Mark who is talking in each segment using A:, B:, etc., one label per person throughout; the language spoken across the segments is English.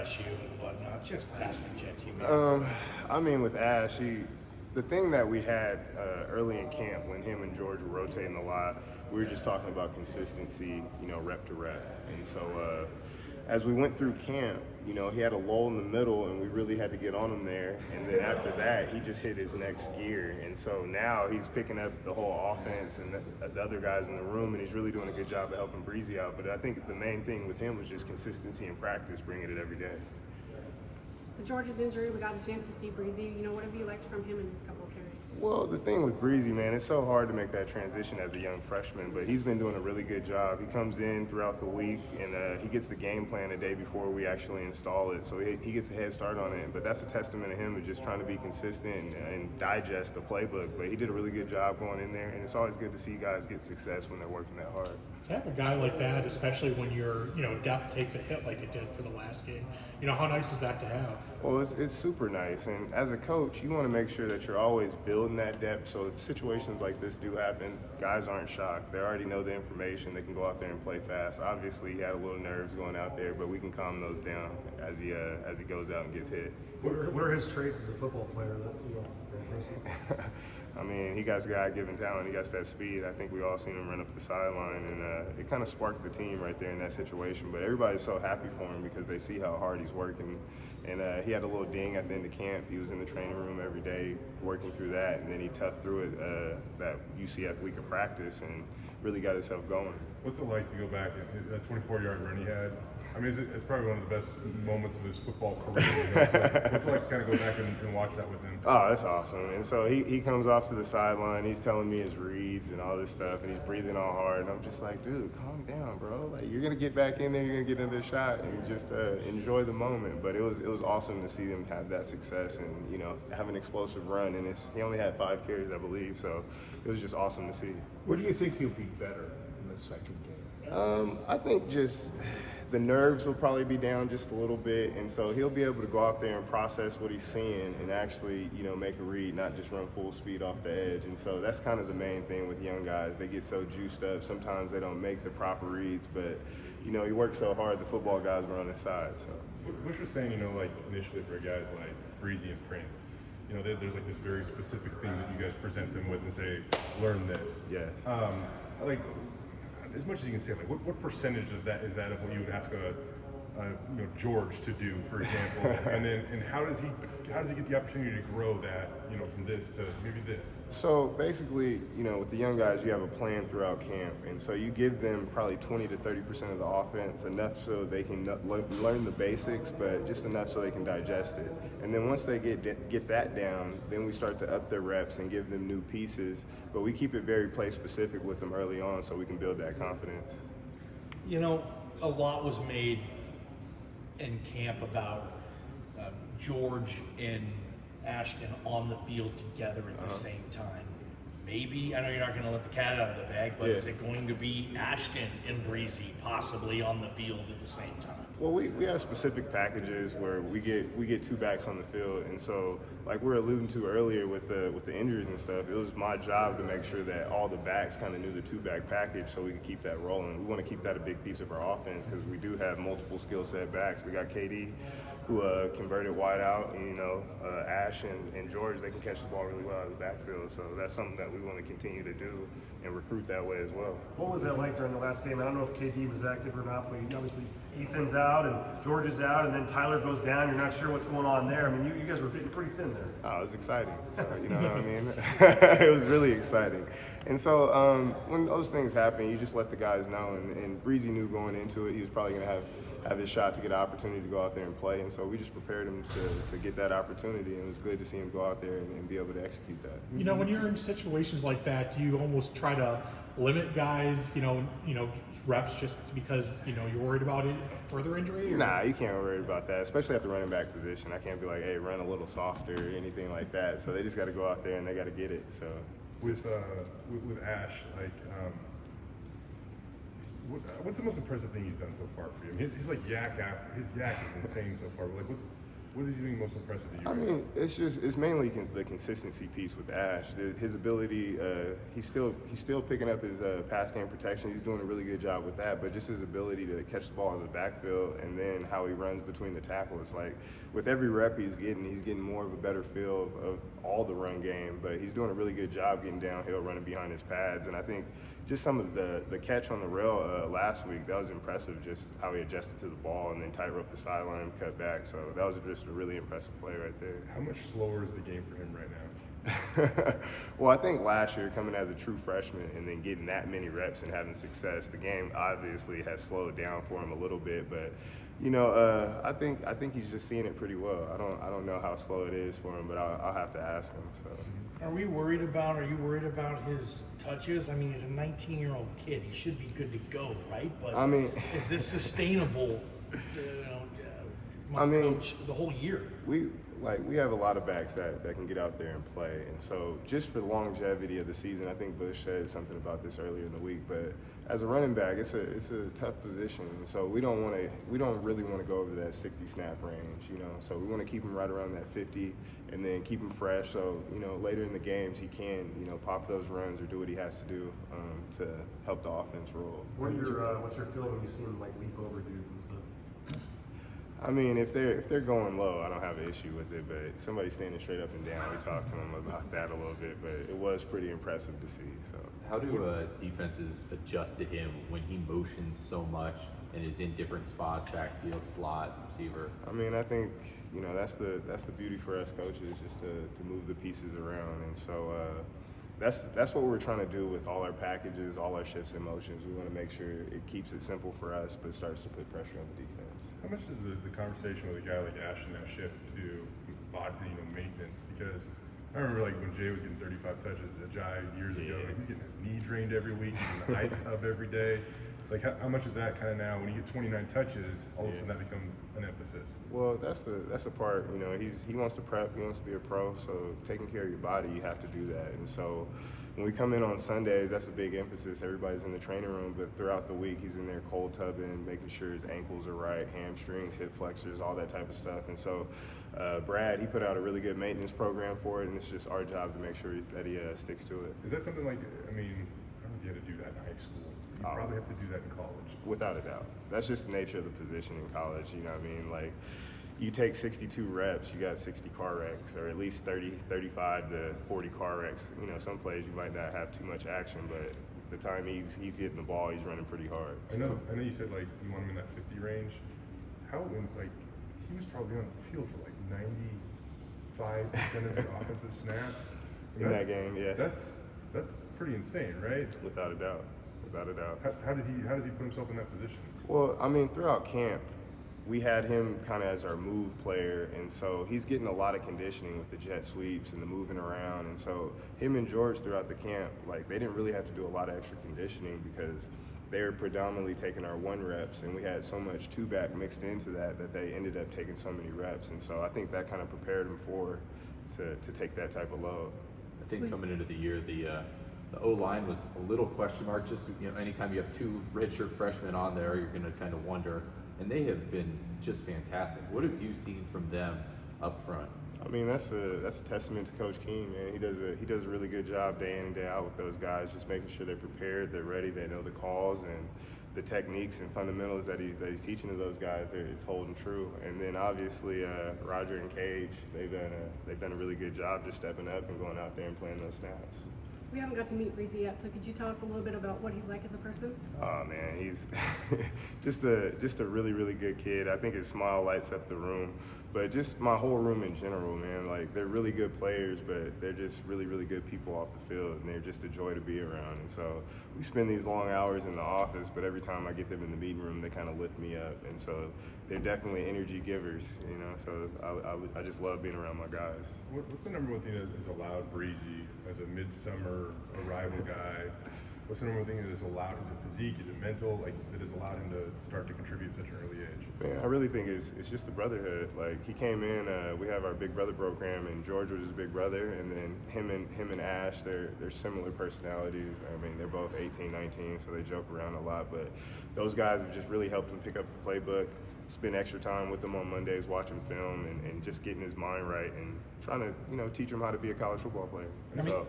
A: impress you and whatnot? Just passion inject you, man.
B: I mean, with Ash, the thing that we had early in camp when him and George were rotating a lot, we were just talking about consistency, rep to rep. And so as we went through camp, he had a lull in the middle and we really had to get on him there. And then after that, he just hit his next gear. And so now he's picking up the whole offense and the other guys in the room, and he's really doing a good job of helping Breezy out. But I think the main thing with him was just consistency and practice, bringing it every day.
C: With George's injury, we got a chance to see Breezy. What have you liked from him in his couple of carries?
B: Well, the thing with Breezy, man, it's so hard to make that transition as a young freshman, but he's been doing a really good job. He comes in throughout the week, and he gets the game plan a day before we actually install it, so he gets a head start on it. But that's a testament to him of just trying to be consistent and digest the playbook. But he did a really good job going in there, and it's always good to see guys get success when they're working that hard.
A: To have a guy like that, especially when your depth takes a hit like it did for the last game, how nice is that to have?
B: Well, it's super nice, and as a coach, you want to make sure that you're always building that depth, so if situations like this do happen, guys aren't shocked. They already know the information. They can go out there and play fast. Obviously, he had a little nerves going out there, but we can calm those down as he goes out and gets hit.
D: What are his traits as a football player that are impressive?
B: I mean, he got God-given talent. He got that speed. I think we all seen him run up the sideline, and it kind of sparked the team right there in that situation. But everybody's so happy for him because they see how hard he's working. And he had a little ding at the end of camp. He was in the training room every day working through that, and then he toughed through it that UCF week of practice and really got himself going.
E: What's it like to go back and that 24-yard run he had? I mean, it's probably one of the best moments of his football career. So what's it like to kind of go back and watch that with him?
B: Oh, that's awesome. And so he comes off to the sideline. He's telling me his reads and all this stuff, and he's breathing all hard. And I'm just like, dude, calm down, bro. Like, you're going to get back in there. You're going to get another shot and just enjoy the moment. But it was awesome to see them have that success and, have an explosive run. And he only had 5 carries, I believe. So it was just awesome to see.
F: Where do you think he'll be better in the second game?
B: I think just the nerves will probably be down just a little bit, and so he'll be able to go out there and process what he's seeing and actually, make a read, not just run full speed off the edge. And so that's kind of the main thing with young guys. They get so juiced up. Sometimes they don't make the proper reads, but, he works so hard, the football guys were on his side. So
E: Bush was saying, like initially for guys like Breezy and Prince, there's like this very specific thing that you guys present them with and say, learn this.
B: yes.
E: As much as you can say, like what percentage of that is that of what you would ask a George to do, for example, and how does he get the opportunity to grow that, from this to maybe this?
B: So basically, with the young guys, you have a plan throughout camp, and so you give them probably 20 to 30% of the offense, enough so they can learn the basics, but just enough so they can digest it. And then once they get that down, then we start to up their reps and give them new pieces, but we keep it very play specific with them early on so we can build that confidence.
A: A lot was made in camp about George and Ashton on the field together at the same time. Maybe, I know you're not going to let the cat out of the bag, but is it going to be Ashton and Breezy possibly on the field at the same time?
B: Well, we have specific packages where we get 2 backs on the field, and so like we were alluding to earlier with the injuries and stuff, it was my job to make sure that all the backs kind of knew the 2-back package so we could keep that rolling. We want to keep that a big piece of our offense because we do have multiple skill set backs. We got KD, who converted wide out, and Ash and George, they can catch the ball really well out of the backfield. So that's something that we want to continue to do and recruit that way as well.
D: What was that like during the last game? I don't know if KD was active or not, but obviously Ethan's out and George is out, and then Tyler goes down. You're not sure what's going on there. I mean, you guys were getting pretty thin there.
B: Oh, it was exciting. So, you know what I mean? It was really exciting. And so when those things happen, you just let the guys know. And Breezy knew going into it, he was probably going to have his shot to get an opportunity to go out there and play. And so we just prepared him to get that opportunity. And it was good to see him go out there and be able to execute that.
A: When you're in situations like that, do you almost try to limit guys, reps just because, you're worried about it, further injury? Or?
B: Nah, you can't worry about that, especially at the running back position. I can't be like, hey, run a little softer or anything like that. So they just got to go out there and they got to get it. So
E: with Ash, what's the most impressive thing he's done so far for you? I mean, his yak is insane so far. But What is he doing most impressive to you?
B: I mean, it's mainly the consistency piece with Ash. His ability, he's still picking up his pass game protection. He's doing a really good job with that. But just his ability to catch the ball in the backfield and then how he runs between the tackles. Like with every rep he's getting more of a better feel of all the run game. But he's doing a really good job getting downhill, running behind his pads. And I think just some of the catch on the rail last week, that was impressive. Just how he adjusted to the ball and then tightrope the sideline, cut back. So that was just a really impressive play right there.
E: How much slower is the game for him right now?
B: Well, I think last year, coming as a true freshman and then getting that many reps and having success, the game obviously has slowed down for him a little bit. But I think he's just seeing it pretty well. I don't know how slow it is for him, but I'll have to ask him. So.
A: Are you worried about his touches? I mean, he's a 19-year-old kid. He should be good to go, right? But
B: I mean,
A: is this sustainable? Coach, the whole year.
B: We have a lot of backs that can get out there and play, and so just for the longevity of the season, I think Bush said something about this earlier in the week. But as a running back, it's a tough position, and so we don't really want to go over that 60 snap range, So we want to keep him right around that 50, and then keep him fresh. So later in the games, he can pop those runs or do what he has to do to help the offense roll.
D: What's your feeling when you see him like leap over dudes and stuff?
B: I mean, if they're going low, I don't have an issue with it. But somebody standing straight up and down, we talked to them about that a little bit. But it was pretty impressive to see. So
G: how do defenses adjust to him when he motions so much and is in different spots, backfield, slot, receiver?
B: I mean, I think that's the beauty for us coaches, just to move the pieces around. And so that's what we're trying to do with all our packages, all our shifts and motions. We want to make sure it keeps it simple for us, but starts to put pressure on the defense.
E: How much does the conversation with a guy like Ashton now shift to body, maintenance? Because I remember like when Jay was getting 35 touches at the Jai years ago, like he's getting his knee drained every week, he's in the ice tub every day. Like how much is that kind of now when you get 29 touches, all of a sudden that becomes an emphasis?
B: Well, that's the part. He wants to prep, he wants to be a pro. So taking care of your body, you have to do that. And so when we come in on Sundays, that's a big emphasis. Everybody's in the training room, but throughout the week, he's in there cold tubbing, making sure his ankles are right, hamstrings, hip flexors, all that type of stuff. And so Brad, he put out a really good maintenance program for it, and it's just our job to make sure that he sticks to it.
E: Is that something like, I don't know if you had to do that in high school. You probably have to do that in college.
B: Without a doubt. That's just the nature of the position in college, you know what I mean? Like, you take 62 reps, you got 60 car wrecks, or at least 35 to 40 car wrecks. Some plays you might not have too much action, but the time he's getting the ball, he's running pretty hard.
E: I know you said like you want him in that 50 range. He was probably on the field for like 95% of the offensive snaps.
B: In that game, yeah.
E: That's pretty insane, right?
B: Without a doubt. Without a doubt.
E: How does he put himself in that position?
B: Well, throughout camp, we had him kind of as our move player, and so he's getting a lot of conditioning with the jet sweeps and the moving around. And so him and George throughout the camp, they didn't really have to do a lot of extra conditioning because they were predominantly taking our 1 reps, and we had so much 2-back mixed into that they ended up taking so many reps. And so I think that kind of prepared him to take that type of load.
G: I think coming into the year, the O-line was a little question mark. Just anytime you have 2 redshirt freshmen on there, you're going to kind of wonder. And they have been just fantastic. What have you seen from them up front?
B: That's a testament to Coach King, man. He does a really good job day in and day out with those guys, just making sure they're prepared, they're ready, they know the calls and the techniques and fundamentals that he's teaching to those guys. It's holding true. And then obviously Roger and Cage, they've done a really good job just stepping up and going out there and playing those snaps.
C: We haven't got to meet Breezy yet, so could you tell us a little bit about what he's like as a person?
B: Oh man, he's just a really, really good kid. I think his smile lights up the room, but just my whole room in general, man. They're really good players, but they're just really, really good people off the field, and they're just a joy to be around. And so we spend these long hours in the office, but every time I get them in the meeting room, they kind of lift me up. And so they're definitely energy givers, So I just love being around my guys.
E: What's the number one thing that has allowed Breezy as a midsummer arrival guy? What's the number one thing that has allowed? Is it physique? Is it mental? That has allowed him to start to contribute at such an early age?
B: Man, I really think it's just the brotherhood. He came in. We have our Big Brother program, and George was his big brother, and then him and Ash. They're similar personalities. They're both 18, 19, so they joke around a lot. But those guys have just really helped him pick up the playbook. spend extra time with him on Mondays watching film and just getting his mind right and trying to, you know, teach him how to be a college football player. And
A: I mean,
B: so,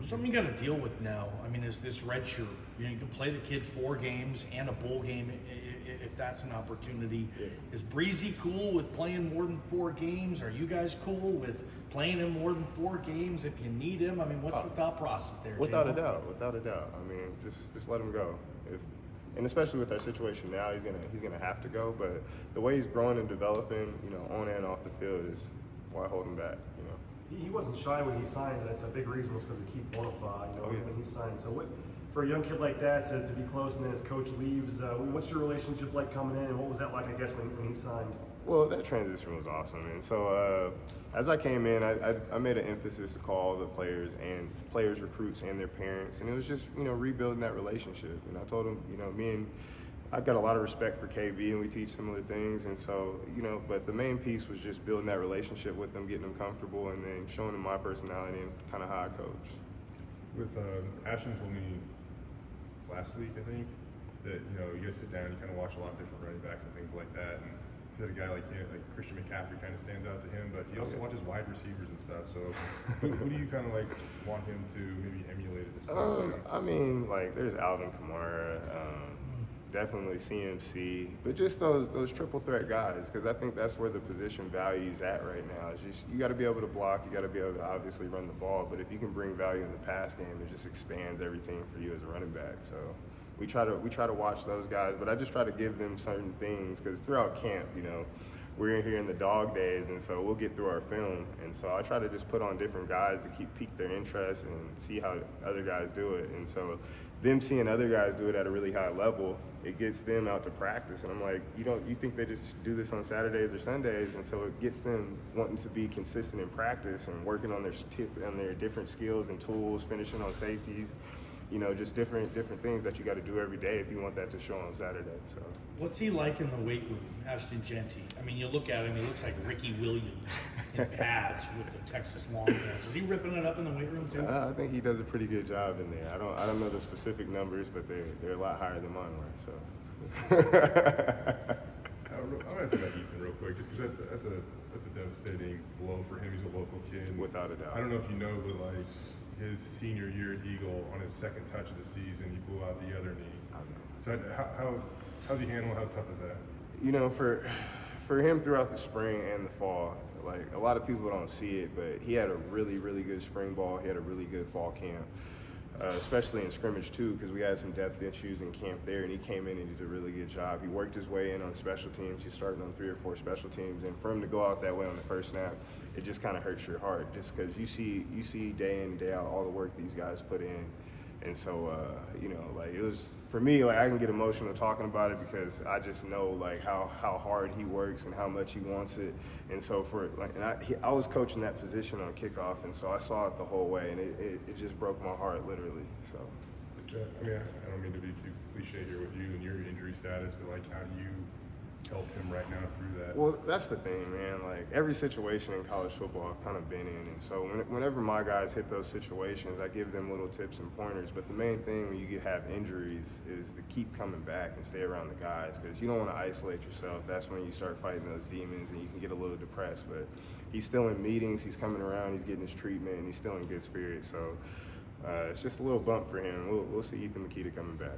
A: something you got to deal with now. I mean, is this red shirt? You know, you can play the kid 4 games and a bowl game if that's an opportunity.
B: Yeah.
A: Is Breezy cool with playing more than 4 games? Are you guys cool with playing him more than 4 games if you need him? I mean, what's the thought process there?
B: without
A: J-Mo?
B: a doubt, without a doubt. I mean, just let him go. And especially with our situation now, he's gonna have to go. But the way he's growing and developing, you know, on and off the field is why hold him back. You know.
D: He wasn't shy when he signed. That a big reason was because of Keith Bonifay, you know,
B: Oh, yeah.
D: when he signed. So for a young kid like that to be close and then his coach leaves, what's your relationship like coming in, and what was that like, I guess, when he signed?
B: Well, that transition was awesome, and so as I came in, I made an emphasis to call the players and players, recruits, and their parents, and it was just, you know, rebuilding that relationship. And I told them, you know, I've got a lot of respect for KB, and we teach similar things, and so, you know, but the main piece was just building that relationship with them, getting them comfortable, and then showing them my personality and kind of how I coach.
E: With Ashton told me last week, I think, that, you know, you guys sit down, you kind of watch a lot of different running backs and things like that, and he said a guy like him, like Christian McCaffrey kind of stands out to him, but he also watches wide receivers and stuff. So who do you kind of like want him to maybe emulate at this point?
B: I mean, like, there's Alvin Kamara, definitely CMC, but just those triple threat guys, because I think that's where the position value is at right now. It's just, you got to be able to block, you got to be able to obviously run the ball, but if you can bring value in the pass game, it just expands everything for you as a running back. So we try to watch those guys, but I just try to give them certain things, because throughout camp, you know, we're in here in the dog days, and so we'll get through our film, and so I try to just put on different guys to pique their interest and see how other guys do it. And so them seeing other guys do it at a really high level, it gets them out to practice. And I'm like, you think they just do this on Saturdays or Sundays? And so it gets them wanting to be consistent in practice and working on their different skills and tools, finishing on safeties, you know, just different things that you got to do every day if you want that to show on Saturday. So
A: What's he like in the weight room, Ashton Genty? I mean, you look at him, he looks like Ricky Williams in pads with the Texas Longhorns. Is he ripping it up in the weight room too?
B: I think he does a pretty good job in there. I don't know the specific numbers, but they're a lot higher than mine were. So.
E: I'll ask you about Ethan real quick, just because that's a devastating blow for him. He's a local kid.
B: Without a doubt.
E: I don't know if you know, but like his senior year at Eagle, on his second touch of the season, he blew out the other knee.
B: I know.
E: So how's he handle? How tough is that?
B: You know, for him throughout the spring and the fall, like a lot of people don't see it, but he had a really, really good spring ball. He had a really good fall camp, especially in scrimmage too, because we had some depth issues in camp there, and he came in and did a really good job. He worked his way in on special teams. He's starting on 3 or 4 special teams, and for him to go out that way on the first snap, it just kind of hurts your heart, just because you see day in, day out all the work these guys put in. And so, you know, like it was, for me, like I can get emotional talking about it because I just know like how hard he works and how much he wants it. And so I was coaching that position on kickoff, and so I saw it the whole way, and it just broke my heart literally. So.
E: I mean, I don't mean to be too cliche here with you and your injury status, but like, how do you help him right now through that?
B: Well, that's the thing, man. Like every situation in college football I've kind of been in, and so whenever my guys hit those situations, I give them little tips and pointers. But the main thing when you have injuries is to keep coming back and stay around the guys, because you don't want to isolate yourself. That's when you start fighting those demons and you can get a little depressed. But he's still in meetings, he's coming around, he's getting his treatment, and he's still in good spirits. So it's just a little bump for him. We'll see Ethan Makita coming back.